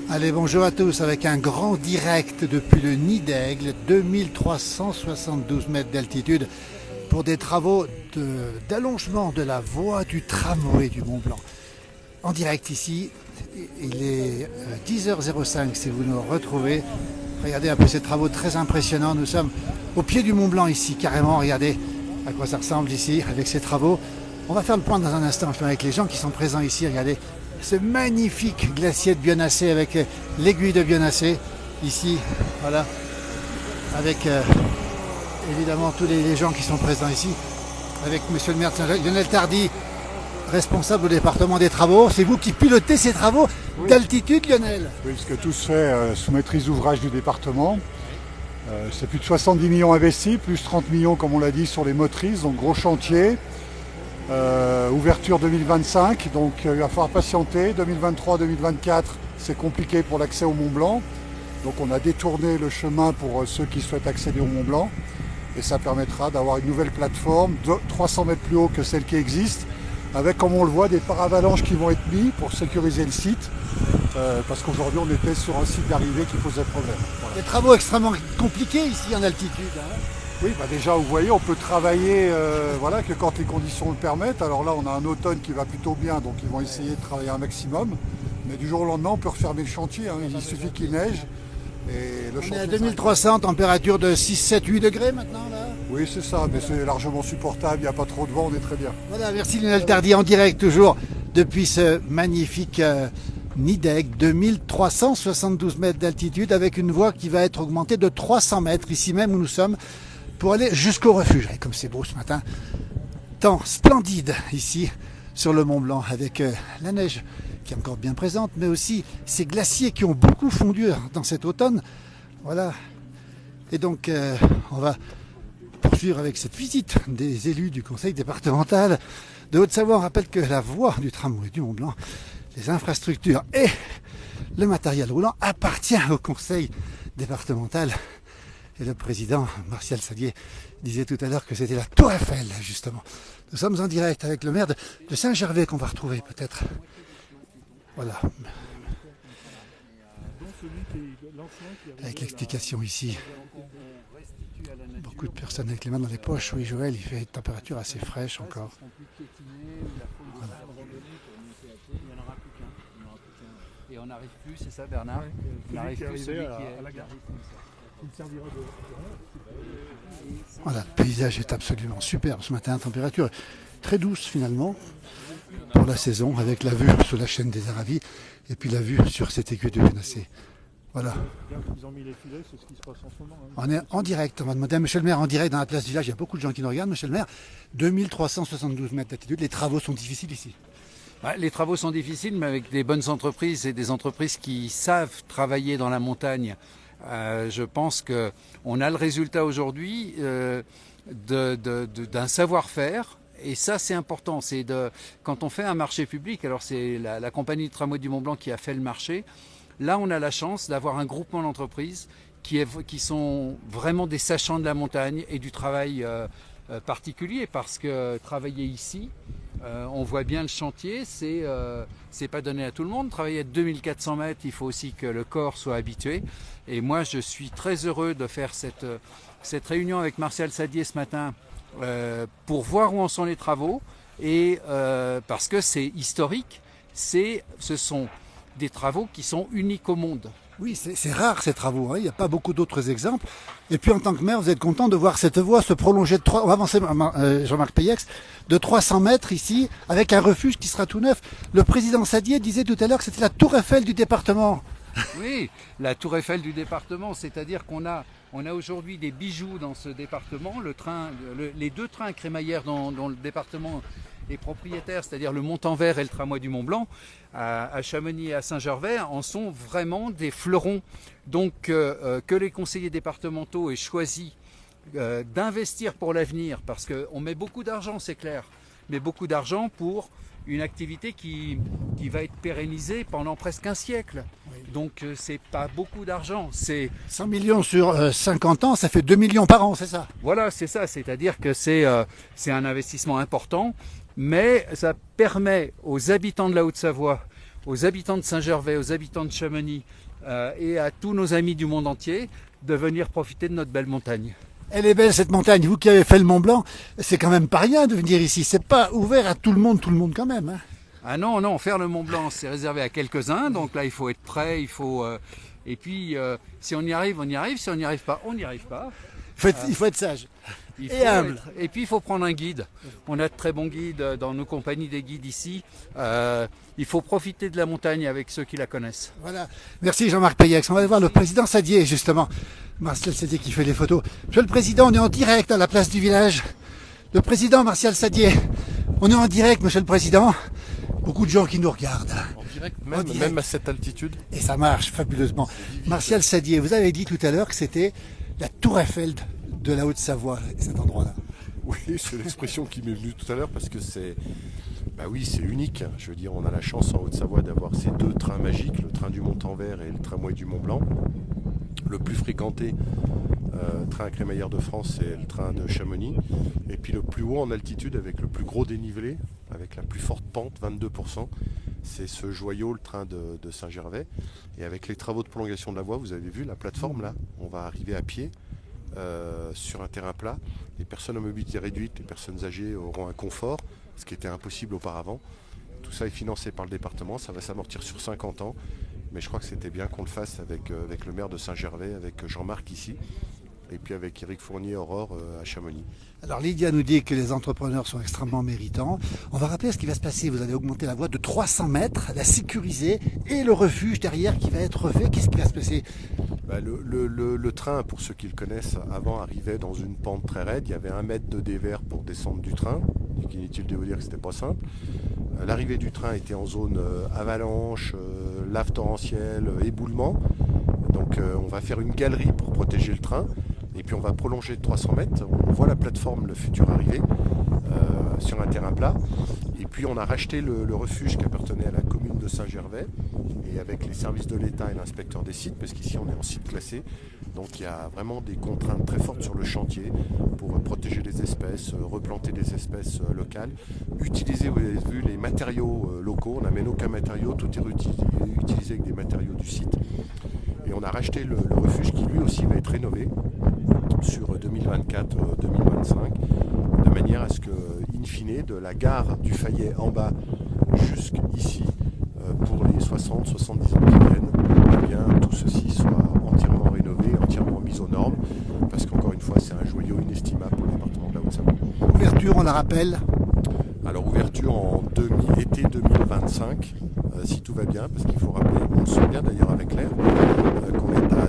Allez, bonjour à tous avec un grand direct depuis le Nid d'Aigle, 2372 mètres d'altitude pour des travaux d'allongement de la voie du tramway du Mont Blanc. En direct ici, il est 10h05 si vous nous retrouvez. Regardez un peu ces travaux très impressionnants. Nous sommes au pied du Mont Blanc ici, carrément. Regardez à quoi ça ressemble ici avec ces travaux. On va faire le point dans un instant avec les gens qui sont présents ici. Regardez ce magnifique glacier de Bionnassay avec l'aiguille de Bionnassay ici, voilà, avec évidemment tous les gens qui sont présents ici, avec monsieur le maire de Saint-Jacques, Lionel Tardy, responsable au département des travaux. C'est vous qui pilotez ces travaux d'altitude, Lionel? Oui, parce que tout se fait sous maîtrise d'ouvrage du département. C'est plus de 70 millions investis, plus 30 millions comme on l'a dit sur les motrices, donc gros chantier. Ouverture 2025, donc il va falloir patienter. 2023-2024, c'est compliqué pour l'accès au Mont Blanc. Donc on a détourné le chemin pour ceux qui souhaitent accéder au Mont Blanc. Et ça permettra d'avoir une nouvelle plateforme, 300 mètres plus haut que celle qui existe, avec, comme on le voit, des paravalanches qui vont être mis pour sécuriser le site. Parce qu'aujourd'hui, on était sur un site d'arrivée qui posait problème. Voilà. Des travaux extrêmement compliqués ici en altitude. Hein. Oui, bah déjà, vous voyez, on peut travailler voilà, que quand les conditions le permettent. Alors là, on a un automne qui va plutôt bien, donc ils vont essayer de travailler un maximum. Mais du jour au lendemain, on peut refermer le chantier. Hein. Il suffit qu'il neige. Et le on est à 2300, température de 6, 7, 8 degrés maintenant là. Oui, c'est ça, mais c'est largement supportable. Il n'y a pas trop de vent, on est très bien. Voilà, merci Lionel Tardy en direct toujours depuis ce magnifique Nid d'Aigle, 2372 mètres d'altitude avec une voie qui va être augmentée de 300 mètres ici même où nous sommes, pour aller jusqu'au refuge. Et comme c'est beau ce matin, temps splendide ici sur le Mont Blanc avec la neige qui est encore bien présente, mais aussi ces glaciers qui ont beaucoup fondu dans cet automne. Voilà. Et donc on va poursuivre avec cette visite des élus du conseil départemental de Haute-Savoie. On rappelle que la voie du tramway du Mont Blanc, les infrastructures et le matériel roulant appartient au conseil départemental. Et le président Martial Saddier disait tout à l'heure que c'était la Tour Eiffel, justement. Nous sommes en direct avec le maire de Saint-Gervais qu'on va retrouver peut-être. Voilà. Avec l'explication ici. Beaucoup de personnes avec les mains dans les poches. Oui, Joël, il fait une température assez fraîche encore. Voilà. Et on n'arrive plus, c'est ça Bernard? On n'arrive plus celui qui est à la gare. Voilà, le paysage est absolument superbe ce matin, température très douce finalement pour la saison, avec la vue sur la chaîne des Aravis et puis la vue sur cette aiguille de Bionnassay. Voilà. On est en direct, on va demander à monsieur le maire en direct dans la place du village, il y a beaucoup de gens qui nous regardent. Monsieur le maire, 2372 mètres d'altitude, les travaux sont difficiles ici. Les travaux sont difficiles, mais avec des bonnes entreprises et des entreprises qui savent travailler dans la montagne, je pense qu'on a le résultat aujourd'hui d'un savoir-faire. Et ça, c'est important. Quand on fait un marché public, alors c'est la compagnie de tramway du Mont Blanc qui a fait le marché. Là, on a la chance d'avoir un groupement d'entreprises qui sont vraiment des sachants de la montagne et du travail particulier, parce que travailler ici, on voit bien le chantier, c'est pas donné à tout le monde. Travailler à 2400 mètres, il faut aussi que le corps soit habitué. Et moi, je suis très heureux de faire cette réunion avec Martial Saddier ce matin pour voir où en sont les travaux, et parce que c'est historique, ce sont des travaux qui sont uniques au monde. Oui, c'est rare ces travaux, hein. Il n'y a pas beaucoup d'autres exemples. Et puis en tant que maire, vous êtes content de voir cette voie se prolonger on va avancer, Jean-Marc Payex, de 300 mètres ici, avec un refuge qui sera tout neuf. Le président Saddier disait tout à l'heure que c'était la Tour Eiffel du département. Oui, la Tour Eiffel du département, c'est-à-dire qu'on a aujourd'hui des bijoux dans ce département. Les deux trains crémaillères dont le département est propriétaire, c'est-à-dire le Montanvert et le tramway du Mont Blanc, à Chamonix et à Saint-Gervais, en sont vraiment des fleurons. Donc que les conseillers départementaux aient choisi d'investir pour l'avenir, parce qu'on met beaucoup d'argent, c'est clair, mais beaucoup d'argent pour une activité qui va être pérennisée pendant presque un siècle. Oui. Donc c'est pas beaucoup d'argent. 100 millions sur 50 ans, ça fait 2 millions par an, c'est ça? Voilà, c'est ça. C'est-à-dire que c'est un investissement important, mais ça permet aux habitants de la Haute-Savoie, aux habitants de Saint-Gervais, aux habitants de Chamonix et à tous nos amis du monde entier de venir profiter de notre belle montagne. Elle est belle cette montagne. Vous qui avez fait le Mont Blanc, c'est quand même pas rien de venir ici. C'est pas ouvert à tout le monde quand même. Hein. Ah non, non, faire le Mont Blanc, c'est réservé à quelques-uns. Donc là, il faut être prêt, et puis, si on y arrive, on y arrive. Si on n'y arrive pas, on n'y arrive pas. Il faut être sage. Et humble. Et puis, il faut prendre un guide. On a de très bons guides dans nos compagnies des guides ici. Il faut profiter de la montagne avec ceux qui la connaissent. Voilà. Merci Jean-Marc Payex. On va aller voir le président Sadier, justement. Martial Sadier qui fait les photos. Monsieur le Président, on est en direct à la place du village. Le président Martial Sadier. On est en direct, Monsieur le Président. Beaucoup de gens qui nous regardent. En direct, même à cette altitude. Et ça marche fabuleusement. Martial Sadier, vous avez dit tout à l'heure que c'était la Tour Eiffel de la Haute-Savoie, cet endroit-là. Oui, c'est l'expression qui m'est venue tout à l'heure parce que c'est unique. Je veux dire, on a la chance en Haute-Savoie d'avoir ces deux trains magiques, le train du Mont-en-Vert et le tramway du Mont-Blanc. Le plus fréquenté train à crémaillère de France, c'est le train de Chamonix. Et puis le plus haut en altitude, avec le plus gros dénivelé, avec la plus forte pente, 22%, c'est ce joyau, le train de Saint-Gervais. Et avec les travaux de prolongation de la voie, vous avez vu la plateforme là, on va arriver à pied sur un terrain plat. Les personnes à mobilité réduite, les personnes âgées auront un confort, ce qui était impossible auparavant. Tout ça est financé par le département, ça va s'amortir sur 50 ans. Mais je crois que c'était bien qu'on le fasse avec le maire de Saint-Gervais, avec Jean-Marc ici, et puis avec Éric Fournier Aurore à Chamonix. Alors Lydia nous dit que les entrepreneurs sont extrêmement méritants. On va rappeler ce qui va se passer. Vous allez augmenter la voie de 300 mètres, la sécuriser, et le refuge derrière qui va être refait. Qu'est-ce qui va se passer? Le train, pour ceux qui le connaissent, avant arrivait dans une pente très raide. Il y avait 1 mètre de dévers pour descendre du train. Inutile de vous dire que c'était pas simple. L'arrivée du train était en zone avalanche, lave torrentielle, éboulement. Donc on va faire une galerie pour protéger le train. Et puis on va prolonger de 300 mètres. On voit la plateforme, le futur arrivé, sur un terrain plat. Et puis on a racheté le refuge qui appartenait à la commune de Saint-Gervais. Et avec les services de l'État et l'inspecteur des sites, parce qu'ici on est en site classé. Donc il y a vraiment des contraintes très fortes sur le chantier pour protéger les espèces, replanter des espèces locales, utiliser, vous avez vu, les matériaux locaux. On n'amène aucun matériau, tout est utilisé avec des matériaux du site. Et on a racheté le refuge qui lui aussi va être rénové sur 2024-2025, de manière à ce que, in fine, de la gare du Fayet en bas jusqu'ici, pour les 60-70 ans qui viennent, eh bien, tout ceci soit entièrement rénové, entièrement mis aux normes, parce qu'encore une fois, c'est un joyau inestimable pour le département de la Haute-Savoie. Ouverture, on la rappelle. Alors ouverture en été 2025, si tout va bien, parce qu'il faut rappeler, on le sent bien d'ailleurs avec l'air, qu'on est à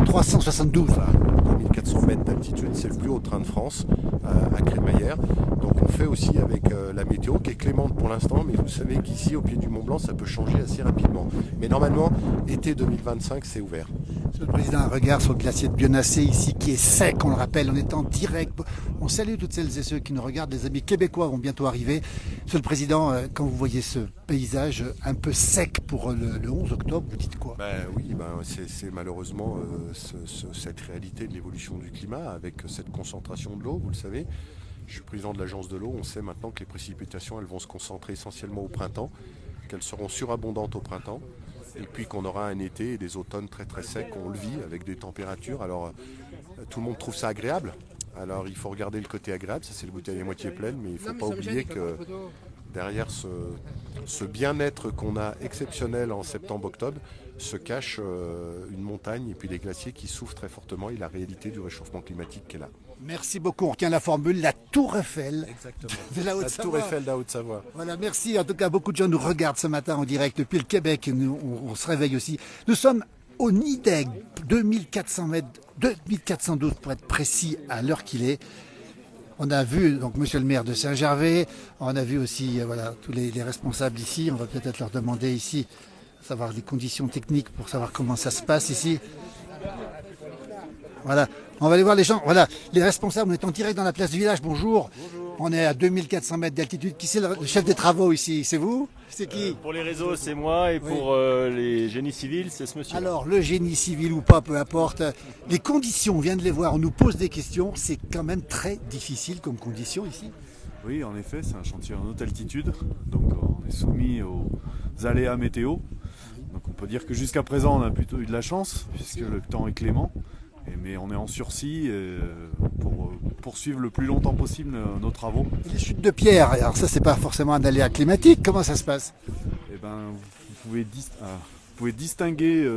372. Voilà, 2400 mètres d'altitude, c'est le plus haut train de France à Crémaillère. Donc on fait aussi avec la météo qui est clémente pour l'instant, mais vous savez qu'ici au pied du Mont Blanc ça peut changer assez rapidement. Mais normalement, été 2025 c'est ouvert. Monsieur le Président, un regard sur le glacier de Bionnassé ici qui est sec, on le rappelle, on est en direct. On salue toutes celles et ceux qui nous regardent, les amis québécois vont bientôt arriver. Monsieur le Président, quand vous voyez ce paysage un peu sec pour le 11 octobre, vous dites quoi? Oui, c'est malheureusement cette réalité de l'évolution du climat avec cette concentration de l'eau, vous le savez. Je suis président de l'agence de l'eau, on sait maintenant que les précipitations elles vont se concentrer essentiellement au printemps, qu'elles seront surabondantes au printemps, et puis qu'on aura un été et des automnes très très secs, on le vit avec des températures. Alors tout le monde trouve ça agréable, alors il faut regarder le côté agréable, ça c'est le bouteille à moitié pleine, mais il ne faut pas oublier que derrière ce bien-être qu'on a exceptionnel en septembre-octobre se cache une montagne et puis des glaciers qui souffrent très fortement et la réalité du réchauffement climatique qui est là. Merci beaucoup, on retient la formule, la Tour Eiffel de la Haute-Savoie. La Tour Eiffel de la Haute-Savoie. Voilà, merci. En tout cas, beaucoup de gens nous regardent ce matin en direct depuis le Québec. On se réveille aussi. Nous sommes au Nideg, 2400 mètres, 2412 pour être précis à l'heure qu'il est. On a vu donc monsieur le maire de Saint-Gervais, on a vu aussi voilà, tous les responsables ici. On va peut-être leur demander ici, savoir les conditions techniques pour savoir comment ça se passe ici. Voilà, on va aller voir les gens. Voilà, les responsables, on est en direct dans la place du village. Bonjour. Bonjour. On est à 2400 mètres d'altitude. Qui c'est le chef des travaux ici? C'est vous? C'est qui? Pour les réseaux, c'est moi, et pour les génies civils, c'est ce monsieur. Alors, le génie civil ou pas, peu importe. Les conditions, on vient de les voir, on nous pose des questions. C'est quand même très difficile comme condition ici. Oui, en effet, c'est un chantier en haute altitude. Donc, on est soumis aux aléas météo. Donc on peut dire que jusqu'à présent on a plutôt eu de la chance puisque le temps est clément. Mais on est en sursis pour poursuivre le plus longtemps possible nos travaux. Et les chutes de pierre, alors ça c'est pas forcément un aléa climatique, comment ça se passe? Eh ben, vous pouvez distinguer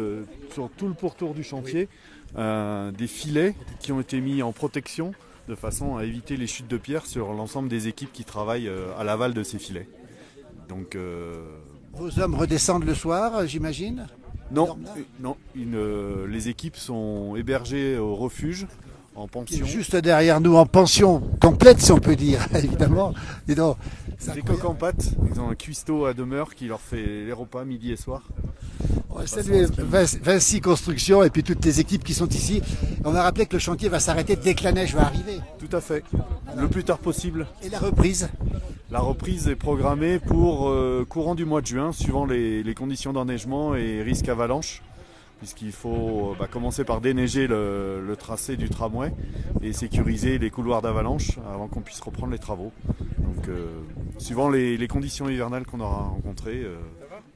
sur tout le pourtour du chantier des filets qui ont été mis en protection de façon à éviter les chutes de pierre sur l'ensemble des équipes qui travaillent à l'aval de ces filets. Donc, vos hommes redescendent le soir, j'imagine? Non, les équipes sont hébergées au refuge en pension. Juste derrière nous, en pension complète, si on peut dire, évidemment. Des coqs en pâte, ils ont un cuistot à demeure qui leur fait les repas midi et soir. On va saluer Vinci Construction et puis toutes les équipes qui sont ici. On va rappeler que le chantier va s'arrêter dès que la neige va arriver. Tout à fait, le plus tard possible. Et la reprise? La reprise est programmée pour courant du mois de juin, suivant les conditions d'enneigement et risque avalanche, puisqu'il faut commencer par déneiger le tracé du tramway et sécuriser les couloirs d'avalanche avant qu'on puisse reprendre les travaux. Donc, suivant les conditions hivernales qu'on aura rencontrées,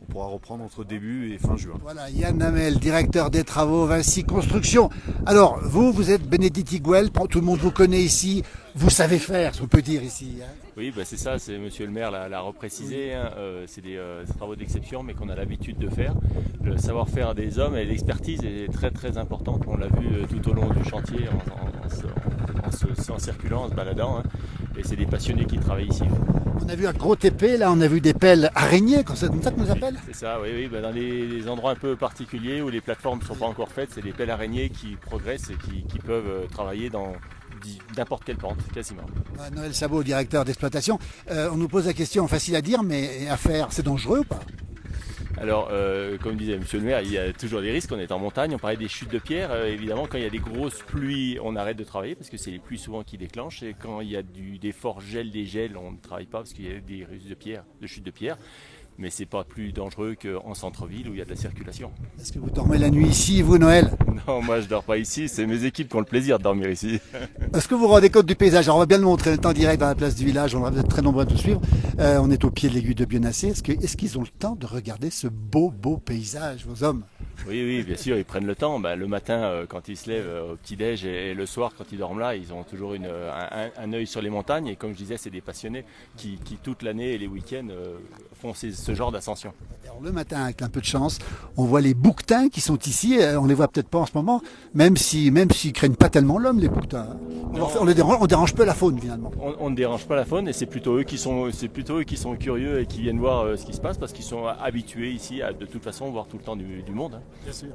on pourra reprendre entre début et fin juin. Voilà, Yann Hamel, directeur des travaux Vinci Construction. Alors, vous êtes Bénédicte Higuel, tout le monde vous connaît ici, vous savez faire, si on peut dire ici. Hein. Oui, c'est ça, c'est Monsieur le maire l'a reprécisé, hein, c'est des travaux d'exception mais qu'on a l'habitude de faire. Le savoir-faire des hommes et l'expertise est très très importante, on l'a vu tout au long du chantier en circulant, en se baladant, hein, et c'est des passionnés qui travaillent ici. On a vu un gros TP, là on a vu des pelles araignées, comme ça que nous appelle? C'est ça, oui, dans les endroits un peu particuliers où les plateformes ne sont pas encore faites, c'est des pelles araignées qui progressent et qui peuvent travailler dans n'importe quelle pente, quasiment. Noël Sabot, directeur d'exploitation, on nous pose la question facile à dire, mais à faire, c'est dangereux ou pas? Alors, comme disait Monsieur le maire, il y a toujours des risques, on est en montagne, on parlait des chutes de pierre, évidemment quand il y a des grosses pluies, on arrête de travailler parce que c'est les pluies souvent qui déclenchent, et quand il y a des forts gels, des gels, on ne travaille pas parce qu'il y a des risques de chutes de pierre. Mais c'est pas plus dangereux qu'en centre-ville où il y a de la circulation. Est-ce que vous dormez la nuit ici, vous, Noël? Non, moi je dors pas ici, c'est mes équipes qui ont le plaisir de dormir ici. Est-ce que vous vous rendez compte du paysage? Alors, on va bien le montrer, on est en direct dans la place du village, on va être très nombreux à tout suivre. On est au pied de l'aiguille de Bionnassé. Est-ce qu'ils ont le temps de regarder ce beau paysage, vos hommes? Oui, bien sûr, ils prennent le temps. Le matin, quand ils se lèvent au petit-déj et le soir, quand ils dorment là, ils ont toujours un œil sur les montagnes. Et comme je disais, c'est des passionnés qui toute l'année et les week-ends font ce genre d'ascension. Alors, le matin, avec un peu de chance, on voit les bouquetins qui sont ici. On les voit peut-être pas en ce moment, même s'ils craignent pas tellement l'homme, les bouquetins. On dérange peu la faune finalement. On ne dérange pas la faune et c'est plutôt eux qui sont curieux et qui viennent voir ce qui se passe parce qu'ils sont habitués ici à de toute façon voir tout le temps du monde. Bien sûr.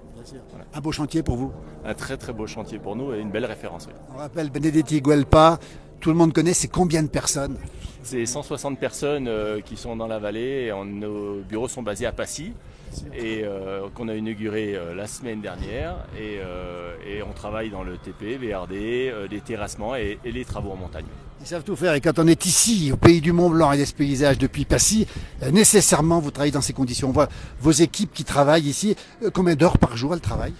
Voilà. Un beau chantier pour vous? Un très très beau chantier pour nous et une belle référence. Oui. On rappelle Bénédicte Higuel-Pas, tout le monde connaît, c'est combien de personnes? C'est 160 personnes qui sont dans la vallée et nos bureaux sont basés à Passy et qu'on a inauguré la semaine dernière et on travaille dans le TP, VRD, les terrassements et les travaux en montagne. Ils savent tout faire et quand on est ici, au pays du Mont-Blanc et des paysages depuis Passy, nécessairement vous travaillez dans ces conditions. On voit vos équipes qui travaillent ici. Combien d'heures par jour elles travaillent?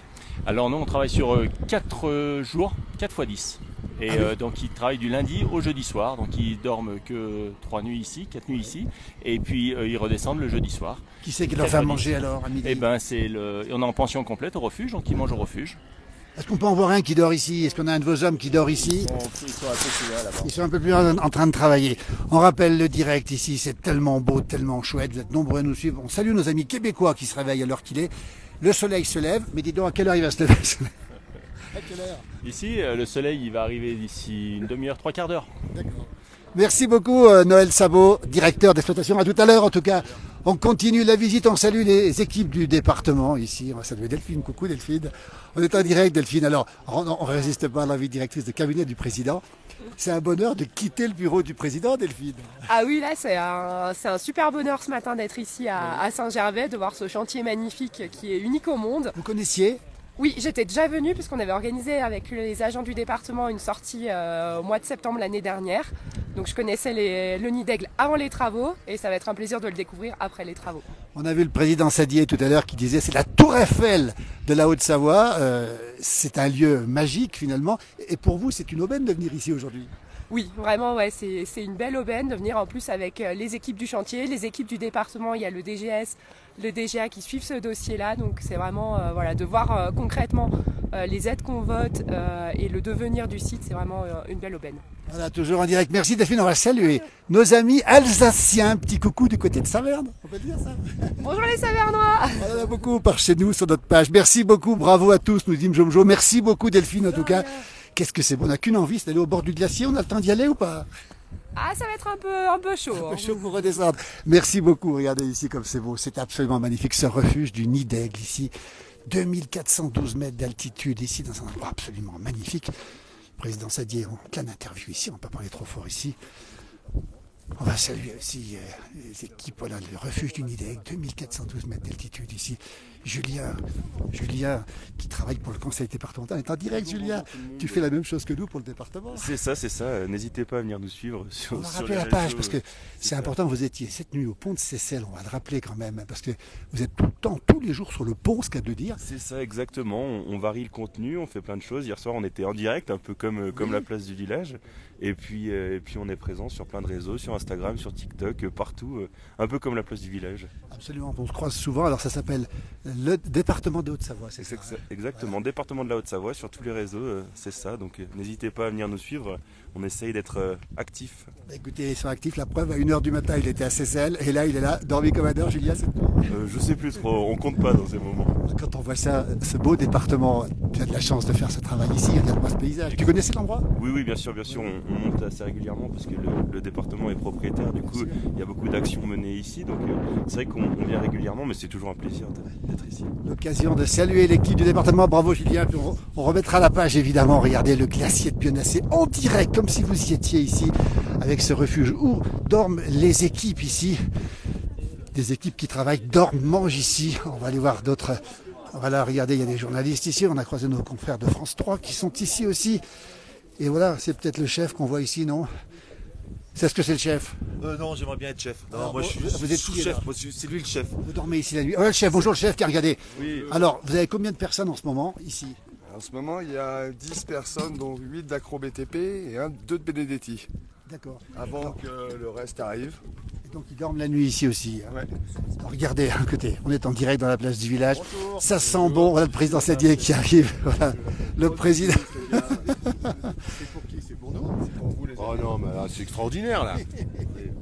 Alors nous on travaille sur 4 jours, 4 x 10. Et donc ils travaillent du lundi au jeudi soir, donc ils dorment que 4 nuits ici, et puis ils redescendent le jeudi soir. Qui c'est qui leur fait manger alors à midi? On est en pension complète au refuge, donc ils mangent au refuge. Est-ce qu'on peut en voir un qui dort ici? Est-ce qu'on a un de vos hommes qui dort ici? Ils sont un peu plus loin là-bas. Ils sont un peu plus en train de travailler. On rappelle le direct ici, c'est tellement beau, tellement chouette, vous êtes nombreux à nous suivre. On salue nos amis québécois qui se réveillent à l'heure qu'il est. Le soleil se lève, mais dis donc à quelle heure il va se lever? À quelle heure? Ici, le soleil il va arriver d'ici une demi-heure, 3/4 d'heure. D'accord. Merci beaucoup Noël Sabot, directeur d'exploitation. À tout à l'heure en tout cas. On continue la visite, on salue les équipes du département ici. On va saluer Delphine. Coucou Delphine. On est en direct Delphine. Alors on ne résiste pas à l'envie directrice de cabinet du président. C'est un bonheur de quitter le bureau du président Delphine. Ah oui, là c'est un super bonheur ce matin d'être ici à Saint-Gervais, de voir ce chantier magnifique qui est unique au monde. Vous connaissiez ? Oui, j'étais déjà venue puisqu'on avait organisé avec les agents du département une sortie au mois de septembre l'année dernière. Donc je connaissais le nid d'aigle avant les travaux et ça va être un plaisir de le découvrir après les travaux. On a vu le président Sadier tout à l'heure qui disait c'est la tour Eiffel de la Haute-Savoie. C'est un lieu magique finalement. Et pour vous, c'est une aubaine de venir ici aujourd'hui. Oui, vraiment, ouais, c'est une belle aubaine de venir en plus avec les équipes du chantier, les équipes du département. Il y a le DGS, le DGA qui suivent ce dossier-là. Donc c'est vraiment voilà, de voir concrètement les aides qu'on vote et le devenir du site, c'est vraiment une belle aubaine. Voilà, toujours en direct. Merci Delphine, on va saluer nos amis alsaciens. Petit coucou du côté de Saverne, on peut dire ça. Bonjour les Savernois. On en a beaucoup par chez nous sur notre page. Merci beaucoup, bravo à tous, nous dit Mjomjo. Merci beaucoup Delphine en tout cas. Qu'est-ce que c'est bon, on n'a qu'une envie, c'est d'aller au bord du glacier. On a le temps d'y aller ou pas? Ah, ça va être un peu chaud. Un peu chaud pour redescendre. Merci beaucoup, regardez ici comme c'est beau. C'est absolument magnifique ce refuge du Nid d'Aigle ici. 2412 mètres d'altitude ici dans un endroit absolument magnifique. Le président Sadier en pleine interview ici, on ne va pas parler trop fort ici. On va saluer aussi les équipes, voilà, le refuge du Nid d'Aigle, 2412 mètres d'altitude ici. Julien, qui travaille pour le conseil départemental, est en direct. Julien, tu fais la même chose que nous pour le département. C'est ça. N'hésitez pas à venir nous suivre sur On va sur rappeler les la page réseaux. parce que c'est important. Vous étiez cette nuit au pont de Seyssel, on va le rappeler quand même, parce que vous êtes tout le temps, tous les jours sur le pont, ce qu'il y a de dire. C'est ça, exactement. On varie le contenu, on fait plein de choses. Hier soir, on était en direct, un peu comme la place du village. Et puis on est présent sur plein de réseaux, sur Instagram, sur TikTok, partout, un peu comme la place du village. Absolument, on se croise souvent. Alors ça s'appelle le département de Haute-Savoie, c'est ça, hein. Exactement, département de la Haute-Savoie, sur tous les réseaux, c'est ça. Donc n'hésitez pas à venir nous suivre. On essaye d'être actifs. Écoutez, ils sont actifs. La preuve, à 1h du matin, il était à Seyssel. Et là, il est là, dormi comme un heure. Julien, c'est quoi? Je sais plus trop, on compte pas dans ces moments. Quand on voit ça, ce beau département, tu as de la chance de faire ce travail ici. Regarde-moi ce paysage. Tu connaissais l'endroit? Oui, bien sûr, on monte assez régulièrement parce que le département est propriétaire. Du coup, il y a beaucoup d'actions menées ici. Donc c'est vrai qu'on vient régulièrement, mais c'est toujours un plaisir d'être ici. L'occasion de saluer l'équipe du département. Bravo Julien. Puis on remettra la page évidemment. Regardez le glacier de Bionnassé en direct, comme si vous y étiez ici, avec ce refuge où dorment les équipes ici. Des équipes qui travaillent, dorment, mangent ici. On va aller voir d'autres. Voilà, regardez, il y a des journalistes ici. On a croisé nos confrères de France 3 qui sont ici aussi. Et voilà, c'est peut-être le chef qu'on voit ici, non? C'est ce que c'est le chef? Non, j'aimerais bien être chef. Non, Alors, moi je suis vous êtes sous-chef, qui, moi, c'est lui le chef. Vous dormez ici la nuit. Le chef, bonjour le chef, car regardez. Oui. Alors, vous avez combien de personnes en ce moment ici? En ce moment, il y a 10 personnes, dont 8 d'accro BTP et 2 de Benedetti. D'accord. Avant que le reste arrive. Et donc ils dorment la nuit ici aussi. Ouais. Alors, regardez, à côté, on est en direct dans la place du village. Ça sent bon. Voilà le président Sadier qui arrive. Voilà. Le président. C'est pour qui? C'est pour nous? C'est pour vous les Oh non, mais là, c'est extraordinaire, là.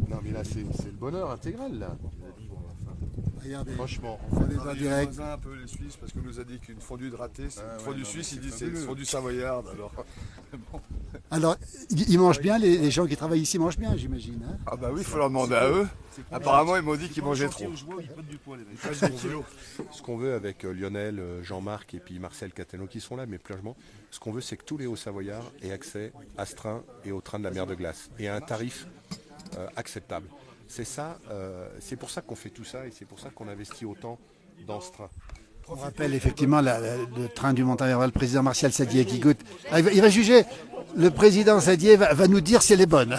Non, mais là, c'est le bonheur intégral, là. Regardez. Franchement. On est en les direct. voisins, un peu les Suisses, parce qu'on nous a dit qu'une fondue de raté, c'est une fondue suisse, il dit c'est une fondue savoyarde. Alors, ils mangent bien, les gens qui travaillent ici mangent bien, j'imagine. Hein? Ah bah oui, il faut leur demander à eux. Apparemment, ils m'ont dit qu'ils mangeaient trop. Ce qu'on veut avec Lionel, Jean-Marc et puis Marcel Cateno qui sont là, mais plus largement, ce qu'on veut, c'est que tous les Hauts-Savoyards aient accès à ce train et au train de la mer de glace et à un tarif acceptable. C'est ça, c'est pour ça qu'on fait tout ça et c'est pour ça qu'on investit autant dans ce train. On rappelle effectivement le train du Montagnard, le président Martial Sadier qui goûte. Ah, il va juger. Le président Sadier va nous dire si elle est bonne.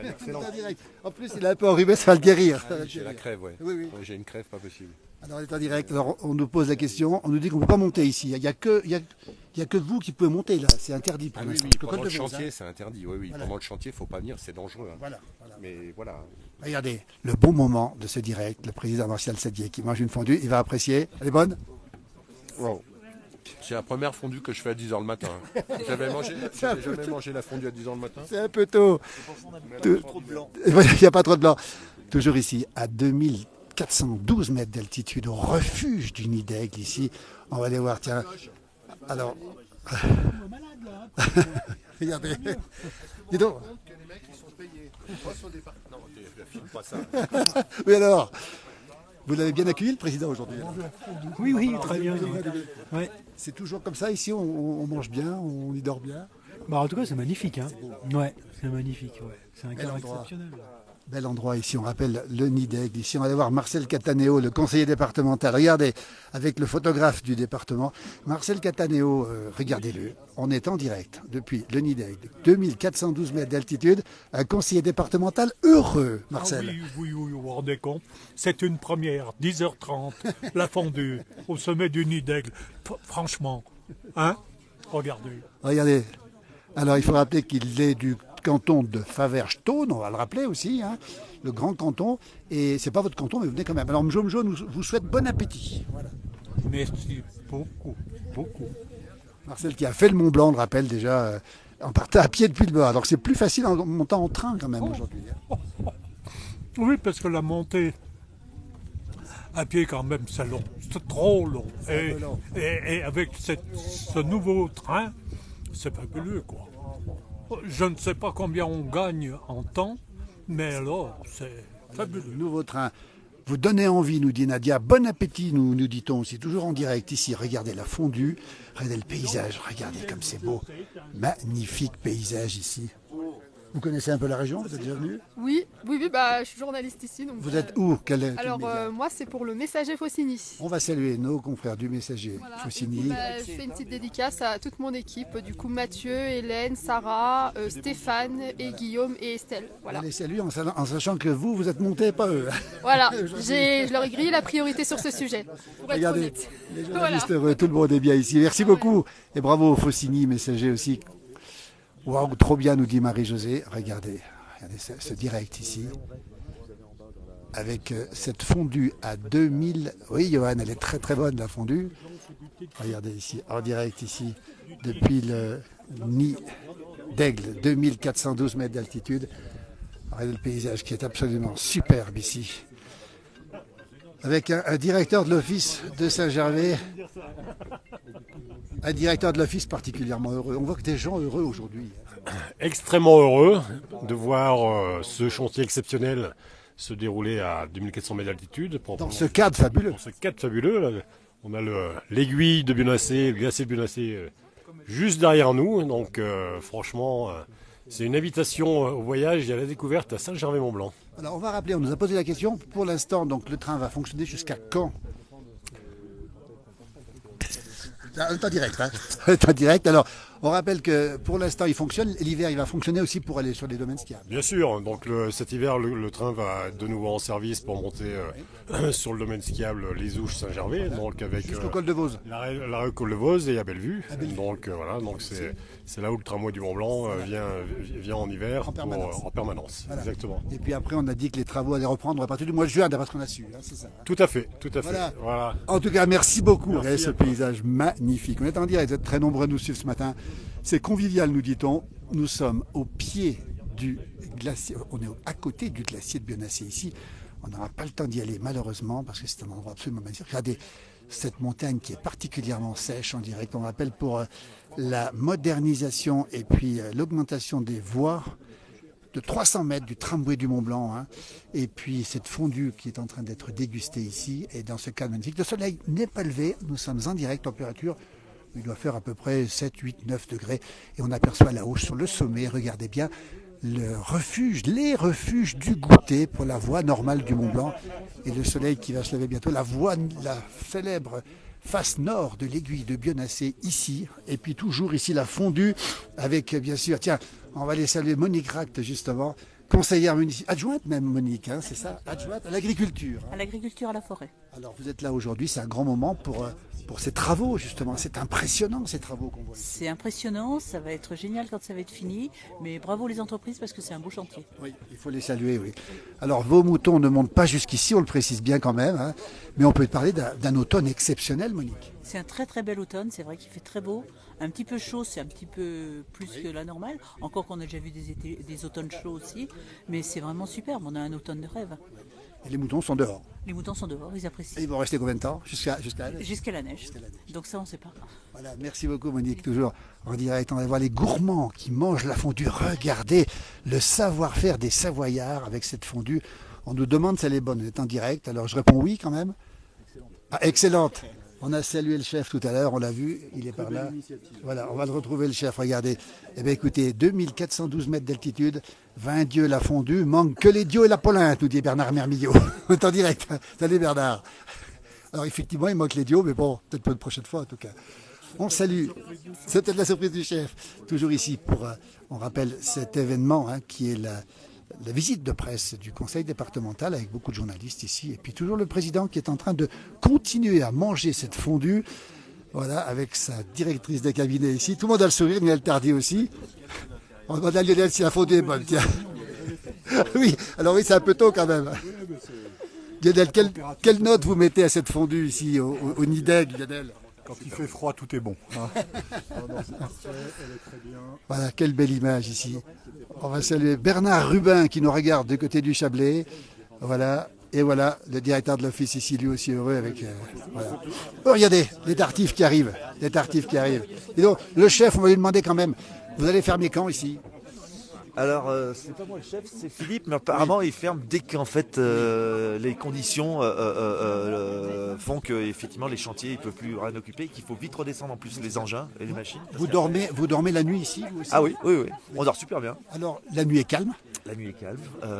Excellent. En plus, il est un peu enrhumé, ça va le guérir. J'ai la crève, ouais. Oui. Ouais, j'ai une crève pas possible. Alors, on est en direct. Alors, on nous pose la question. On nous dit qu'on ne peut pas monter ici. Il n'y a que vous qui pouvez monter là. C'est interdit pour l'instant. Pendant le chantier, c'est interdit. Oui. Voilà. Pendant le chantier, il ne faut pas venir, c'est dangereux. Hein. Voilà. Mais voilà. Regardez, le bon moment de ce direct. Le président Martial Sadier qui mange une fondue. Il va apprécier. Elle est bonne? Wow. C'est la première fondue que je fais à 10h le matin. J'avais jamais mangé la fondue à 10h le matin. C'est un peu tôt. Trop de blanc. Il n'y a pas trop de blanc. Toujours ici, à 2412 mètres d'altitude, au refuge du Nid d'Aigle, ici. On va aller voir, tiens. Alors. Regardez. Dis donc. Non, filme pas ça. Oui, alors. Vous l'avez bien accueilli, le président, aujourd'hui? Oui, très bien. Ouais. C'est toujours comme ça, ici, on mange bien, on y dort bien. Bah, en tout cas, c'est magnifique. Hein. Ouais, c'est magnifique. Ouais. C'est un cadre endroit. exceptionnel. Bel endroit ici, on rappelle le Nid d'Aigle. Ici, on va aller voir Marcel Cataneo, le conseiller départemental. Regardez, avec le photographe du département. Marcel Cataneo, regardez-le. On est en direct depuis le Nid d'Aigle. 2412 mètres d'altitude. Un conseiller départemental heureux, Marcel. Ah oui, vous vous rendez compte. C'est une première. 10h30, la fondue, au sommet du Nid d'Aigle. Franchement, hein? Regardez. Regardez. Alors, il faut rappeler qu'il est du canton de Faverges-Thône, on va le rappeler aussi, hein, le grand canton. Et c'est pas votre canton, mais vous venez quand même. Alors Mjo vous souhaite bon appétit. Voilà. Merci beaucoup, beaucoup. Marcel qui a fait le Mont Blanc, on le rappelle déjà, en partant à pied depuis le bas. Alors c'est plus facile en montant en train quand même aujourd'hui. Oui, parce que la montée à pied quand même, c'est long. C'est trop long. Et avec ce nouveau train, c'est fabuleux, quoi. Je ne sais pas combien on gagne en temps, mais alors, c'est fabuleux. Le nouveau train. Vous donnez envie, nous dit Nadia. Bon appétit, nous dit-on aussi. Toujours en direct ici. Regardez la fondue. Regardez le paysage. Regardez comme c'est beau. Magnifique paysage ici. Vous connaissez un peu la région? Vous êtes déjà venu? Oui, je suis journaliste ici. Donc, vous êtes où? Alors, moi, c'est pour le Messager Faucigny. On va saluer nos confrères du Messager Faucigny. Je fais une petite dédicace à toute mon équipe. Du coup, Mathieu, Hélène, Sarah, Stéphane et Guillaume et Estelle. Voilà. On les salue en sachant que vous êtes montés, pas eux. Voilà, je leur ai grillé la priorité sur ce sujet. Pour être Regardez, honnête. les journalistes heureux, tout le monde est bien ici. Merci beaucoup. Et bravo aux Faucigny Messager aussi. Waouh, trop bien, nous dit Marie-Josée. Regardez ce direct ici. Avec cette fondue à 2000. Oui, Johan, elle est très très bonne, la fondue. Regardez ici, en direct ici, depuis le nid d'Aigle, 2412 mètres d'altitude. Regardez le paysage qui est absolument superbe ici. Avec un directeur de l'office de Saint-Gervais. Un directeur de l'office particulièrement heureux. On voit que des gens heureux aujourd'hui. Extrêmement heureux de voir ce chantier exceptionnel se dérouler à 2400 mètres d'altitude. Dans ce cadre fabuleux. Dans ce cadre fabuleux. Là, on a l'aiguille de Bionnassay, le glacier de Bionnassay juste derrière nous. Donc franchement, c'est une invitation au voyage et à la découverte à Saint-Gervais-Mont-Blanc. Alors on va rappeler, on nous a posé la question. Pour l'instant, donc le train va fonctionner jusqu'à quand? C'est en direct, hein. C'est en direct. Alors, on rappelle que pour l'instant, il fonctionne. L'hiver, il va fonctionner aussi pour aller sur les domaines skiables. Bien sûr. Donc, cet hiver, le train va de nouveau en service pour monter sur le domaine skiable Les Ouches Saint-Gervais. Voilà. Donc, avec jusqu'au col de Vose. L'arrêt au col de Vose et à Bellevue. Donc, voilà. Donc, c'est là où le tramway du Mont Blanc vient en hiver en permanence. Voilà. Exactement. Et puis après, on a dit que les travaux allaient reprendre à partir du mois de juin, d'après ce qu'on a su. Hein, c'est ça. Tout à fait. Voilà. En tout cas, merci beaucoup. Merci Regardez ce paysage magnifique. On est en direct, vous êtes très nombreux à nous suivre ce matin. C'est convivial, nous dit-on. Nous sommes au pied du glacier. On est à côté du glacier de Bionnassay ici. On n'aura pas le temps d'y aller, malheureusement, parce que c'est un endroit absolument magnifique. Regardez cette montagne qui est particulièrement sèche en direct. On rappelle pour la modernisation et puis l'augmentation des voies de 300 mètres du tramway du Mont Blanc. Hein. Et puis cette fondue qui est en train d'être dégustée ici. Et dans ce cadre magnifique, le soleil n'est pas levé. Nous sommes en direct, température. Il doit faire à peu près 7, 8, 9 degrés. Et on aperçoit là-haut sur le sommet, regardez bien, les refuges du goûter pour la voie normale du Mont Blanc. Et le soleil qui va se lever bientôt. La célèbre face nord de l'aiguille de Bionnassay ici. Et puis toujours ici la fondue avec bien sûr, tiens, on va aller saluer Monique Ract justement. Conseillère municipale, adjointe même Monique, hein, c'est ça, adjointe à l'agriculture. À l'agriculture, à la forêt. Alors vous êtes là aujourd'hui, c'est un grand moment pour ces travaux justement, c'est impressionnant ces travaux qu'on voit. C'est impressionnant, ça va être génial quand ça va être fini, mais bravo les entreprises parce que c'est un beau chantier. Oui, il faut les saluer, oui. Alors vos moutons ne montent pas jusqu'ici, on le précise bien quand même, hein, mais on peut parler d'un automne exceptionnel, Monique. C'est un très très bel automne, c'est vrai qu'il fait très beau, un petit peu chaud, c'est un petit peu plus que la normale, encore qu'on a déjà vu des automnes chauds aussi, mais c'est vraiment superbe, on a un automne de rêve. Et les moutons sont dehors. Les moutons sont dehors, ils apprécient. Et ils vont rester combien de temps? Jusqu'à la neige? Jusqu'à la neige. Donc ça on ne sait pas. Voilà, merci beaucoup Monique, toujours en direct. On va voir les gourmands qui mangent la fondue. Regardez le savoir-faire des Savoyards avec cette fondue. On nous demande si elle est bonne, on est en direct, alors je réponds oui quand même. Excellente. On a salué le chef tout à l'heure, on l'a vu, il est par là. Voilà, on va le retrouver le chef, regardez. Eh bien écoutez, 2412 mètres d'altitude, 20 dieux la fondue, manque que les dieux et la polinte, nous dit Bernard Mermillot. On est en direct. Salut Bernard. Alors effectivement, il manque les dieux, mais bon, peut-être pas une prochaine fois en tout cas. On salue, c'était de la surprise du chef. Toujours ici pour, on rappelle cet événement hein, qui est la visite de presse du conseil départemental avec beaucoup de journalistes ici. Et puis toujours le président qui est en train de continuer à manger cette fondue. Voilà, avec sa directrice de cabinet ici. Tout le monde a le sourire, Miel Tardy aussi. On demande à Lionel si la fondue est bonne, tiens. Oui, alors oui, c'est un peu tôt quand même. Lionel, quelle note vous mettez à cette fondue ici, au Nideg, Lionel? Quand il fait froid, tout est bon. Hein. Elle est très bien. Voilà, quelle belle image ici. On va saluer Bernard Rubin qui nous regarde du côté du Chablais. Voilà, et voilà, le directeur de l'office ici, lui aussi heureux avec... voilà. Oh, regardez, les tartifs qui arrivent. Les tartifs qui arrivent. Et donc, le chef, on va lui demander quand même, vous allez fermer quand ici? Alors, c'est pas moi le chef, c'est Philippe, mais apparemment il ferme dès qu'en fait les conditions font que effectivement les chantiers ils peuvent plus rien occuper, qu'il faut vite redescendre en plus les engins et les machines. Vous dormez la nuit ici vous aussi? Ah oui, oui, oui, on dort super bien. Alors, la nuit est calme? La nuit est calme,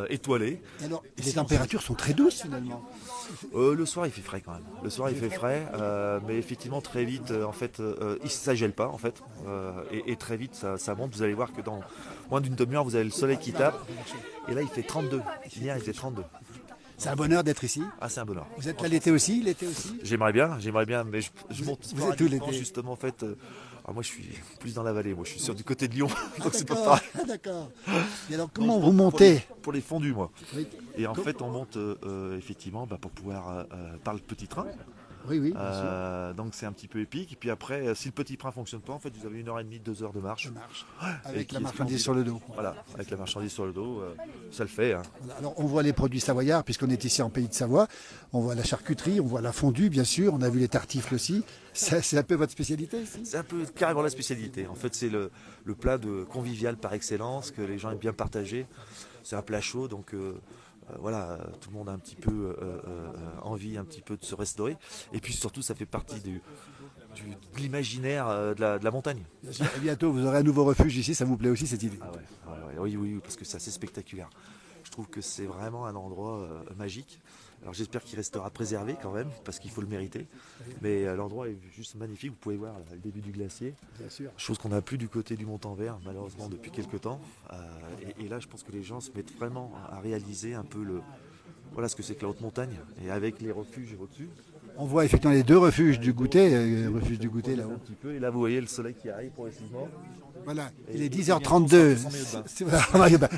étoilée. Et alors, les températures sont très douces finalement? Le soir il fait frais quand même. Le soir il fait frais, mais effectivement très vite ça gèle pas en fait, et très vite ça monte. Vous allez voir que dans moins d'une demi-heure vous avez le soleil qui tape, et là il fait 32. Hier il fait 32. C'est un bonheur d'être ici? Ah, c'est un bonheur. Vous êtes là l'été aussi? J'aimerais bien, mais je monte vous êtes où l'été? justement en fait. Alors moi je suis plus dans la vallée, moi je suis sur du côté de Lyon, donc c'est pas pareil. D'accord. Et alors comment vous montez? Pour les fondus moi. Oui. Et en fait on monte effectivement pour pouvoir par le petit train. Oui, oui. Donc c'est un petit peu épique. Et puis après, si le petit train fonctionne pas, en fait, vous avez 1h30, 2 heures de marche. Avec la marchandise sur le dos. Voilà, avec la marchandise sur le dos, ça le fait. Hein. Voilà. Alors on voit les produits savoyards, puisqu'on est ici en Pays de Savoie. On voit la charcuterie, on voit la fondue, bien sûr. On a vu les tartifles aussi. C'est un peu votre spécialité ici? C'est un peu carrément la spécialité. En fait, c'est le plat convivial par excellence que les gens aiment bien partager. C'est un plat chaud, donc... voilà, tout le monde a un petit peu envie un petit peu de se restaurer. Et puis surtout, ça fait partie de l'imaginaire de la montagne. Et bientôt, vous aurez un nouveau refuge ici, ça vous plaît aussi cette idée? Ah ouais, oui, parce que c'est assez spectaculaire. Je trouve que c'est vraiment un endroit magique. Alors j'espère qu'il restera préservé quand même, parce qu'il faut le mériter. Mais l'endroit est juste magnifique. Vous pouvez voir là, le début du glacier. Bien sûr. Chose qu'on n'a plus du côté du Mont-en-Vert, malheureusement, depuis quelques temps. Et là, je pense que les gens se mettent vraiment à réaliser un peu ce que c'est que la haute montagne. Et avec les refuges au-dessus. On voit effectivement les deux refuges du goûter, refuge du goûter là-haut. Un petit peu, et là vous voyez le soleil qui arrive progressivement. Voilà, il est 10h32.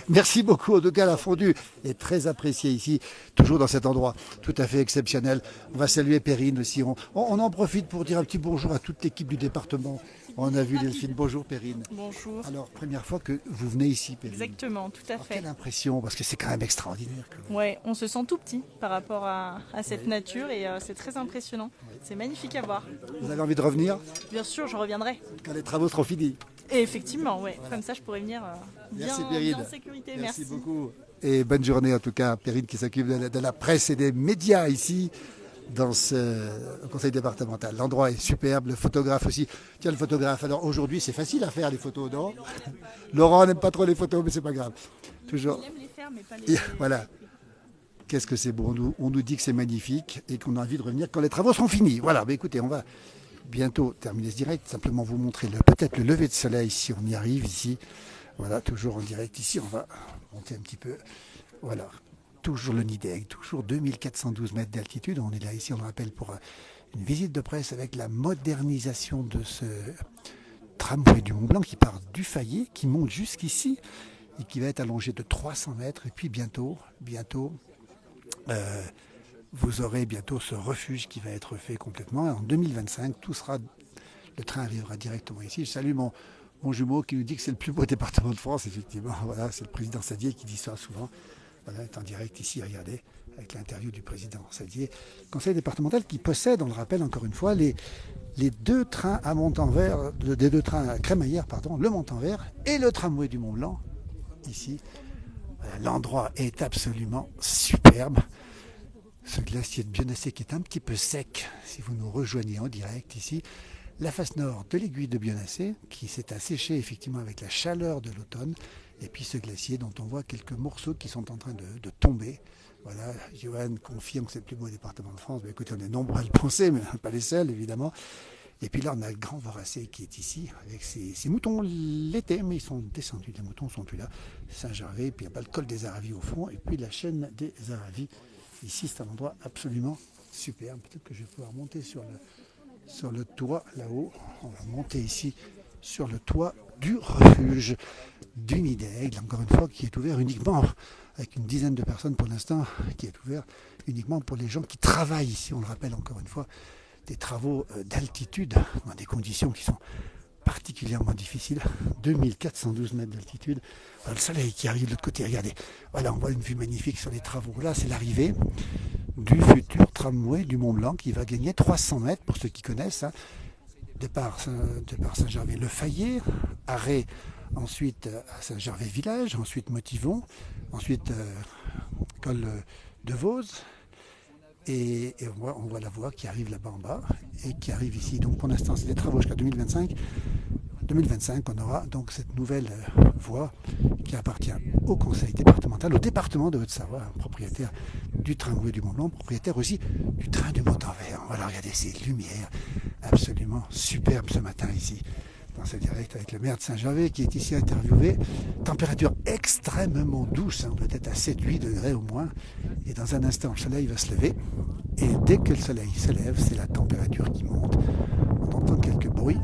Merci beaucoup, en tout cas la fondue est très appréciée ici, toujours dans cet endroit tout à fait exceptionnel. On va saluer Perrine aussi, on en profite pour dire un petit bonjour à toute l'équipe du département. On a vu Delphine, bonjour Perrine. Bonjour. Alors, première fois que vous venez ici, Perrine. Exactement, tout à fait. Quelle impression, parce que c'est quand même extraordinaire. Ouais, on se sent tout petit par rapport à cette nature et c'est très impressionnant. C'est magnifique à voir. Vous avez envie de revenir? Bien sûr, je reviendrai. Quand les travaux seront finis. Et effectivement, ouais. Comme ça, je pourrais venir bien en sécurité. Merci beaucoup. Et bonne journée en tout cas, Perrine qui s'occupe de la presse et des médias ici. Dans au conseil départemental. L'endroit est superbe, le photographe aussi. Tiens, le photographe, alors aujourd'hui c'est facile à faire les photos, non? Laurent n'aime pas trop les photos, mais c'est pas grave. Toujours. Il aime les faire, mais pas les... Voilà. Qu'est-ce que c'est beau, on nous dit que c'est magnifique et qu'on a envie de revenir quand les travaux seront finis. Voilà, mais écoutez, on va bientôt terminer ce direct, simplement vous montrer peut-être le lever de soleil si on y arrive ici. Voilà, toujours en direct ici, on va monter un petit peu. Voilà. Toujours le Nideg, toujours 2412 mètres d'altitude. On est là ici, on le rappelle, pour une visite de presse avec la modernisation de ce tramway du Mont Blanc qui part du Fayet, qui monte jusqu'ici et qui va être allongé de 300 mètres. Et puis bientôt, vous aurez bientôt ce refuge qui va être fait complètement. En 2025, le train arrivera directement ici. Je salue mon jumeau qui nous dit que c'est le plus beau département de France, effectivement. Voilà, c'est le président Sadier qui dit ça souvent. Voilà, est en direct ici, regardez, avec l'interview du président Sadier. Conseil départemental qui possède, on le rappelle encore une fois, les deux trains à Mont-en-Vert, des deux trains à Crémaillère, le Mont-en-Vert et le tramway du Mont-Blanc, ici. Voilà, l'endroit est absolument superbe. Ce glacier de Bionnassay qui est un petit peu sec, si vous nous rejoignez en direct ici. La face nord de l'aiguille de Bionnassay, qui s'est asséchée effectivement avec la chaleur de l'automne. Et puis ce glacier dont on voit quelques morceaux qui sont en train de tomber. Voilà, Johan confirme que c'est le plus beau département de France. Mais écoutez, on est nombreux à le penser, mais pas les seuls, évidemment. Et puis là, on a le Grand Voracé qui est ici, avec ses moutons l'été, mais ils sont descendus. Les moutons ne sont plus là. Saint-Gervais, puis il y a pas le col des Aravis au fond, et puis la chaîne des Aravis. Ici, c'est un endroit absolument superbe. Peut-être que je vais pouvoir monter sur le toit, là-haut. On va monter ici sur le toit du refuge du Nid d'Aigle, encore une fois, qui est ouvert uniquement, avec une dizaine de personnes pour l'instant, qui est ouvert uniquement pour les gens qui travaillent ici. On le rappelle encore une fois, des travaux d'altitude, dans des conditions qui sont particulièrement difficiles. 2412 mètres d'altitude. Le soleil qui arrive de l'autre côté, regardez. Voilà, on voit une vue magnifique sur les travaux. Là, c'est l'arrivée du futur tramway du Mont Blanc qui va gagner 300 mètres, pour ceux qui connaissent. Hein. Départ Saint-Gervais-le-Fayet, arrêt ensuite à Saint-Gervais-Village, ensuite Motivon, ensuite col de Vose. Et on voit la voie qui arrive là-bas en bas et qui arrive ici. Donc pour l'instant, c'est des travaux jusqu'à 2025. 2025, on aura donc cette nouvelle voie qui appartient au conseil départemental, au département de Haute-Savoie, propriétaire du tramway du Mont Blanc, propriétaire aussi du train du Montanvert. Voilà, regardez ces lumières absolument superbes ce matin ici, dans ce direct avec le maire de Saint-Gervais qui est ici interviewé. Température extrêmement douce, hein, peut-être à 7-8 degrés au moins. Et dans un instant, le soleil va se lever. Et dès que le soleil se lève, c'est la température qui monte. On entend quelques bruits,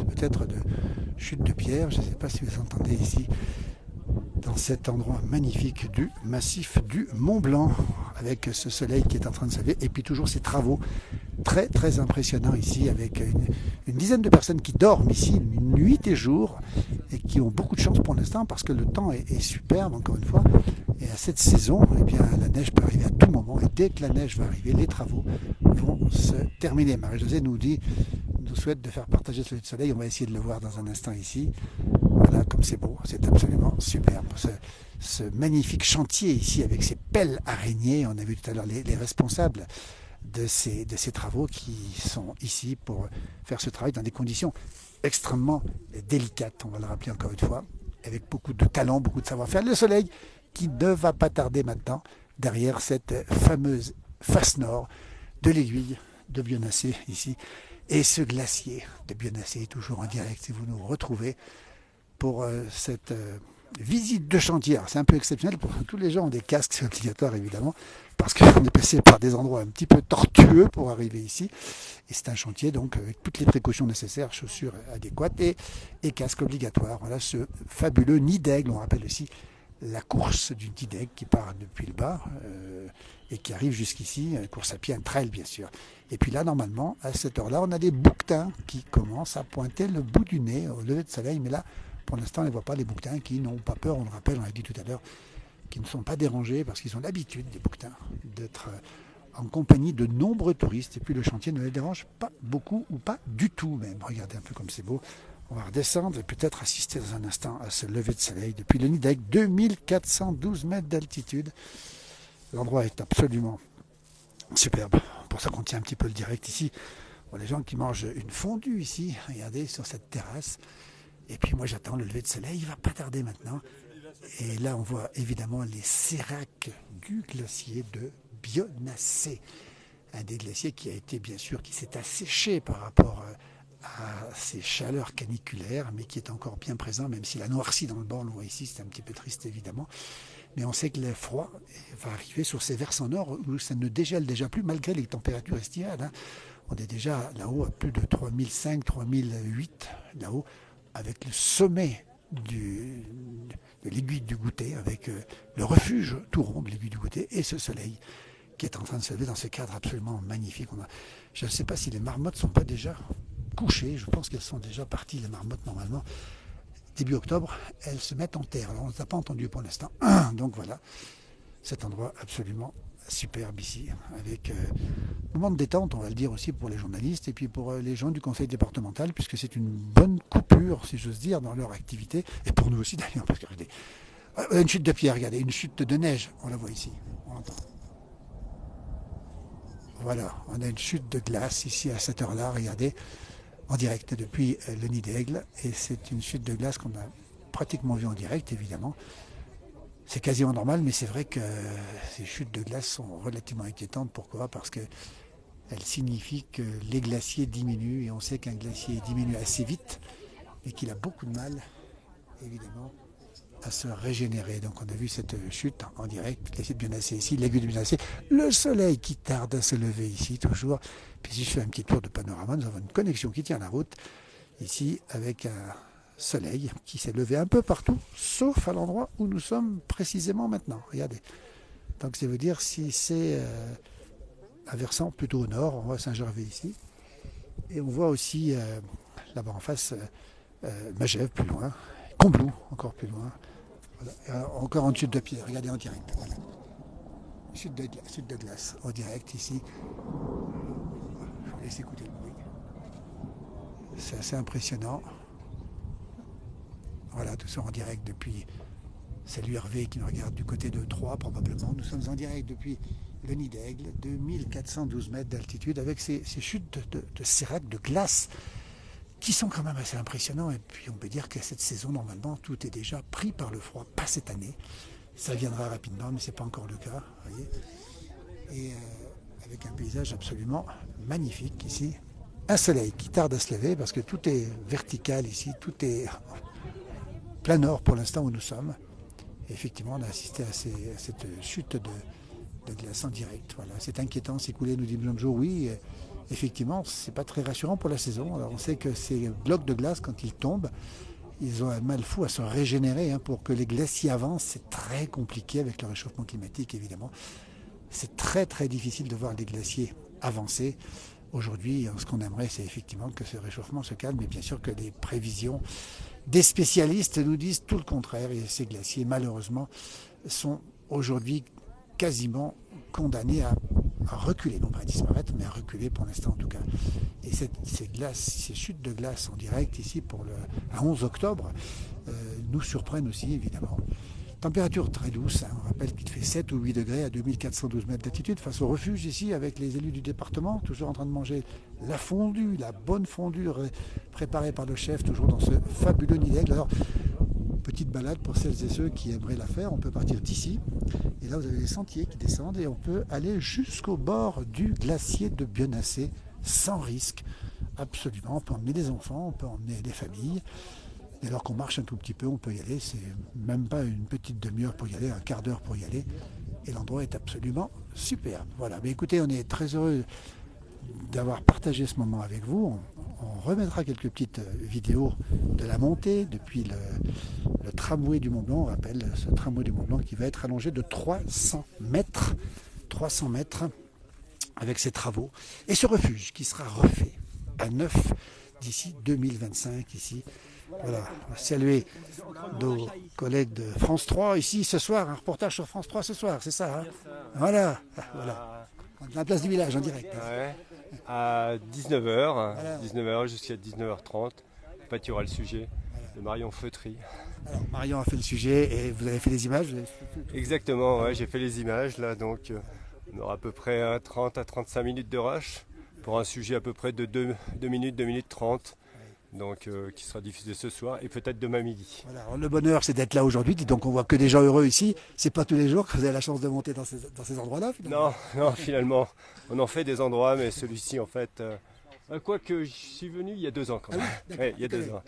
peut-être de chute de pierre. Je ne sais pas si vous entendez ici, dans cet endroit magnifique du massif du Mont Blanc, avec ce soleil qui est en train de se lever. Et puis toujours ces travaux très très impressionnants ici, avec une dizaine de personnes qui dorment ici nuit et jour, et qui ont beaucoup de chance pour l'instant, parce que le temps est superbe, encore une fois. Et à cette saison, eh bien, la neige peut arriver à tout moment. Et dès que la neige va arriver, les travaux vont se terminer. Marie-Josée nous souhaite de faire partager ce soleil. On va essayer de le voir dans un instant ici. Voilà, comme c'est beau. C'est absolument superbe. Ce magnifique chantier ici, avec ces pelles araignées. On a vu tout à l'heure les responsables de ces travaux qui sont ici pour faire ce travail dans des conditions extrêmement délicates. On va le rappeler encore une fois. Avec beaucoup de talent, beaucoup de savoir-faire. Le soleil qui ne va pas tarder maintenant derrière cette fameuse face nord de l'aiguille de Bionnassay ici. Et ce glacier de Bionnassay est toujours en direct si vous nous retrouvez pour cette visite de chantier. C'est un peu exceptionnel, pour tous les gens ont des casques, c'est obligatoire évidemment, parce qu'on est passé par des endroits un petit peu tortueux pour arriver ici. Et c'est un chantier donc avec toutes les précautions nécessaires, chaussures adéquates et casques obligatoires. Voilà ce fabuleux Nid d'Aigle, on rappelle aussi la course du Nid d'Aigle qui part depuis le bas et qui arrive jusqu'ici, course à pied, un trail bien sûr. Et puis là, normalement, à cette heure-là, on a des bouquetins qui commencent à pointer le bout du nez au lever de soleil. Mais là, pour l'instant, on ne voit pas les bouquetins qui n'ont pas peur, on le rappelle, on l'a dit tout à l'heure, qui ne sont pas dérangés parce qu'ils ont l'habitude, des bouquetins, d'être en compagnie de nombreux touristes. Et puis le chantier ne les dérange pas beaucoup ou pas du tout même. Regardez un peu comme c'est beau. On va redescendre et peut-être assister dans un instant à ce lever de soleil depuis le Nid d'Aigle, 2412 mètres d'altitude. L'endroit est absolument superbe. Pour ça qu'on tient un petit peu le direct ici. Bon, les gens qui mangent une fondue ici, regardez sur cette terrasse. Et puis moi j'attends le lever de soleil, il ne va pas tarder maintenant. Et là on voit évidemment les séracs du glacier de Bionnassay. Un des glaciers qui a été bien sûr, qui s'est asséché par rapport à ces chaleurs caniculaires, mais qui est encore bien présent, même s'il a noirci dans le bord, on le voit ici, c'est un petit peu triste évidemment. Mais on sait que le froid va arriver sur ces versants nord où ça ne dégèle déjà plus, malgré les températures estivales. Hein. On est déjà là-haut à plus de 3005, 3008, là-haut, avec le sommet de l'aiguille du Goûter, avec le refuge tout rond de l'aiguille du Goûter, et ce soleil qui est en train de se lever dans ce cadre absolument magnifique. Je ne sais pas si les marmottes ne sont pas déjà couchées, je pense qu'elles sont déjà parties, les marmottes, normalement. Début octobre, elles se mettent en terre. Alors on ne les a pas entendues pour l'instant. Donc voilà, cet endroit absolument superbe ici, avec un moment de détente, on va le dire aussi pour les journalistes et puis pour les gens du conseil départemental, puisque c'est une bonne coupure, si j'ose dire, dans leur activité, et pour nous aussi d'ailleurs, parce que regardez, une chute de pierre, regardez, une chute de neige, on la voit ici, on l'entend. Voilà, on a une chute de glace ici à cette heure-là, regardez, en direct depuis le Nid d'Aigle, et c'est une chute de glace qu'on a pratiquement vue en direct, évidemment. C'est quasiment normal, mais c'est vrai que ces chutes de glace sont relativement inquiétantes. Pourquoi ? Parce qu'elles signifient que les glaciers diminuent, et on sait qu'un glacier diminue assez vite, et qu'il a beaucoup de mal, évidemment, à se régénérer. Donc on a vu cette chute en direct, le glacier de Bionnassay ici, l'aiguille de Bionnassay, le soleil qui tarde à se lever ici, toujours. Puis si je fais un petit tour de panorama, nous avons une connexion qui tient la route, ici, avec soleil qui s'est levé un peu partout, sauf à l'endroit où nous sommes précisément maintenant. Regardez. Donc c'est vous dire si c'est un versant plutôt au nord, on voit Saint-Gervais ici. Et on voit aussi là-bas en face Magève plus loin, Combloux encore plus loin. Voilà. Encore en chute de pied, regardez en direct. Voilà. Chute de glace en direct ici. Je vous laisse écouter le bruit. C'est assez impressionnant. Voilà, tout ça en direct depuis. Salut Hervé qui nous regarde du côté de Troyes probablement. Nous sommes en direct depuis le Nid d'Aigle, 2412 mètres d'altitude, avec ces chutes de sérac, de glace, qui sont quand même assez impressionnants. Et puis on peut dire que cette saison, normalement, tout est déjà pris par le froid. Pas cette année. Ça viendra rapidement, mais ce n'est pas encore le cas. Voyez. Et avec un paysage absolument magnifique ici. Un soleil qui tarde à se lever parce que tout est vertical ici, tout est plein nord pour l'instant où nous sommes. Et effectivement, on a assisté à cette chute de glace en direct. Voilà. C'est inquiétant, c'est coulé, nous dit Blonjo. Oui, effectivement, c'est pas très rassurant pour la saison. Alors, on sait que ces blocs de glace, quand ils tombent, ils ont un mal fou à se régénérer. Hein, pour que les glaciers avancent, c'est très compliqué avec le réchauffement climatique, évidemment. C'est très très difficile de voir les glaciers avancer. Aujourd'hui, ce qu'on aimerait, c'est effectivement que ce réchauffement se calme, mais bien sûr que les prévisions des spécialistes nous disent tout le contraire. Et ces glaciers, malheureusement, sont aujourd'hui quasiment condamnés à reculer, non pas à disparaître, mais à reculer pour l'instant en tout cas. Et ces chutes de glace en direct ici à 11 octobre nous surprennent aussi, évidemment. Température très douce, hein. On rappelle qu'il fait 7 ou 8 degrés à 2412 mètres d'altitude face au refuge ici avec les élus du département, toujours en train de manger la fondue, la bonne fondue préparée par le chef, toujours dans ce fabuleux Nid d'Aigle. Alors, petite balade pour celles et ceux qui aimeraient la faire, on peut partir d'ici. Et là, vous avez les sentiers qui descendent et on peut aller jusqu'au bord du glacier de Bionnassay sans risque, absolument. On peut emmener des enfants, on peut emmener des familles. Et alors qu'on marche un tout petit peu, on peut y aller. C'est même pas une petite demi-heure pour y aller, un quart d'heure pour y aller. Et l'endroit est absolument superbe. Voilà. Mais écoutez, on est très heureux d'avoir partagé ce moment avec vous. On remettra quelques petites vidéos de la montée depuis le tramway du Mont Blanc. On rappelle ce tramway du Mont Blanc qui va être allongé de 300 mètres. 300 mètres avec ses travaux. Et ce refuge qui sera refait à neuf d'ici 2025 ici. Voilà, on va saluer nos collègues de France 3 ici ce soir, un reportage sur France 3 ce soir, c'est ça hein. Voilà, voilà. À la place du village en direct. Ouais, à 19h, voilà. 19h jusqu'à 19h30, pâtura le sujet de Marion Feutry. Alors Marion a fait le sujet et vous avez fait les images. Exactement, ouais, j'ai fait les images là, donc on aura à peu près 30 à 35 minutes de rush pour un sujet à peu près de 2 minutes, 2 minutes 30. Donc, qui sera diffusé ce soir et peut-être demain midi. Voilà, alors, le bonheur, c'est d'être là aujourd'hui. Donc, on voit que des gens heureux ici. C'est pas tous les jours que vous avez la chance de monter dans ces endroits-là. Non, finalement, on en fait des endroits, mais celui-ci, en fait, quoique je suis venu il y a 2 ans quand même. Ah oui, il y a 2 ans.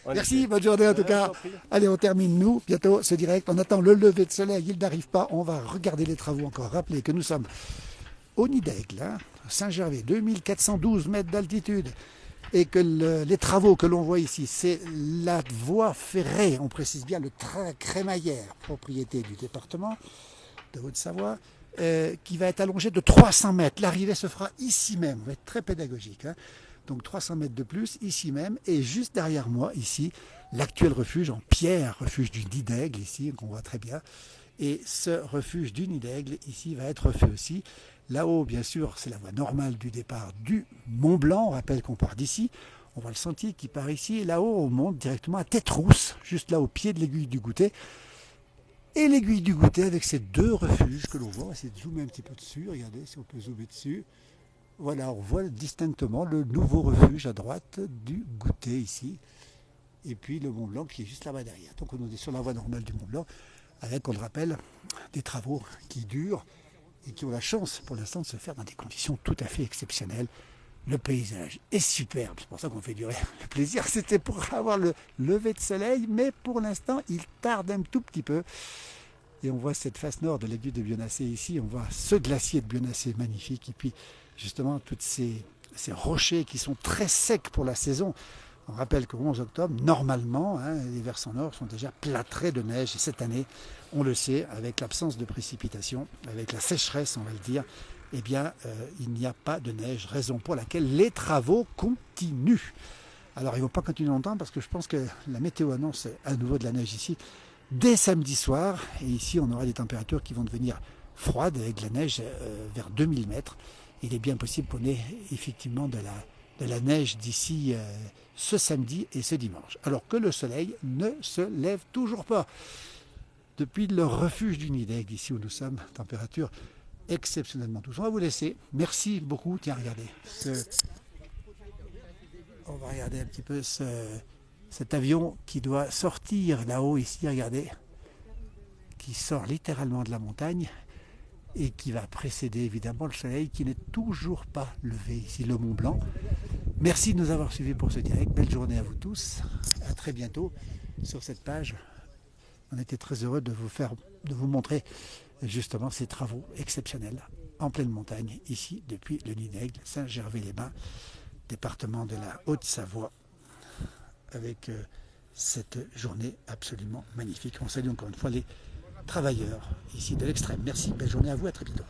Merci, bonne journée en tout cas. Allez, on termine nous bientôt ce direct. On attend le lever de soleil. Il n'arrive pas. On va regarder les travaux encore. Rappelez que nous sommes au Nid d'Aigle, hein, Saint-Gervais, 2412 mètres d'altitude. Et que les travaux que l'on voit ici, c'est la voie ferrée, on précise bien le train crémaillère, propriété du département de Haute-Savoie, qui va être allongé de 300 mètres. L'arrivée se fera ici même, on va être très pédagogique. Hein. Donc 300 mètres de plus, ici même, et juste derrière moi, ici, l'actuel refuge en pierre, refuge du Nid d'Aigle, ici, qu'on voit très bien. Et ce refuge du Nid d'Aigle, ici, va être refait aussi. Là-haut, bien sûr, c'est la voie normale du départ du Mont Blanc. On rappelle qu'on part d'ici. On voit le sentier qui part ici. Et là-haut, on monte directement à Tête-Rousse, juste là au pied de l'aiguille du Goutet. Et l'aiguille du Goutet avec ces 2 refuges que l'on voit. On va essayer de zoomer un petit peu dessus. Regardez si on peut zoomer dessus. Voilà, on voit distinctement le nouveau refuge à droite du Goutet ici. Et puis le Mont Blanc qui est juste là-bas derrière. Donc on est sur la voie normale du Mont Blanc avec, on le rappelle, des travaux qui durent et qui ont la chance pour l'instant de se faire dans des conditions tout à fait exceptionnelles. Le paysage est superbe, c'est pour ça qu'on fait durer le plaisir. C'était pour avoir le lever de soleil, mais pour l'instant, il tarde un tout petit peu. Et on voit cette face nord de l'aiguille de Bionnassay ici, on voit ce glacier de Bionnassay magnifique, et puis justement, tous ces rochers qui sont très secs pour la saison. On rappelle qu'au 11 octobre, normalement, les versants nord sont déjà plâtrés de neige. Et cette année, on le sait, avec l'absence de précipitations, avec la sécheresse, on va le dire, eh bien, il n'y a pas de neige, raison pour laquelle les travaux continuent. Alors, il ne faut pas continuer longtemps parce que je pense que la météo annonce à nouveau de la neige ici dès samedi soir. Et ici, on aura des températures qui vont devenir froides avec de la neige vers 2000 mètres. Il est bien possible qu'on ait effectivement de la neige d'ici ce samedi et ce dimanche. Alors que le soleil ne se lève toujours pas. Depuis le refuge du Nidegg, ici où nous sommes, température exceptionnellement douce. On va vous laisser. Merci beaucoup. Tiens, regardez. On va regarder un petit peu cet avion qui doit sortir là-haut ici, regardez, qui sort littéralement de la montagne et qui va précéder évidemment le soleil qui n'est toujours pas levé ici, le Mont Blanc. Merci de nous avoir suivis pour ce direct. Belle journée à vous tous. À très bientôt sur cette page. On était très heureux de vous montrer justement ces travaux exceptionnels en pleine montagne, ici depuis le Nidegg, Saint-Gervais-les-Bains, département de la Haute-Savoie, avec cette journée absolument magnifique. On salue encore une fois les travailleurs ici de l'extrême. Merci, belle journée à vous, à très bientôt.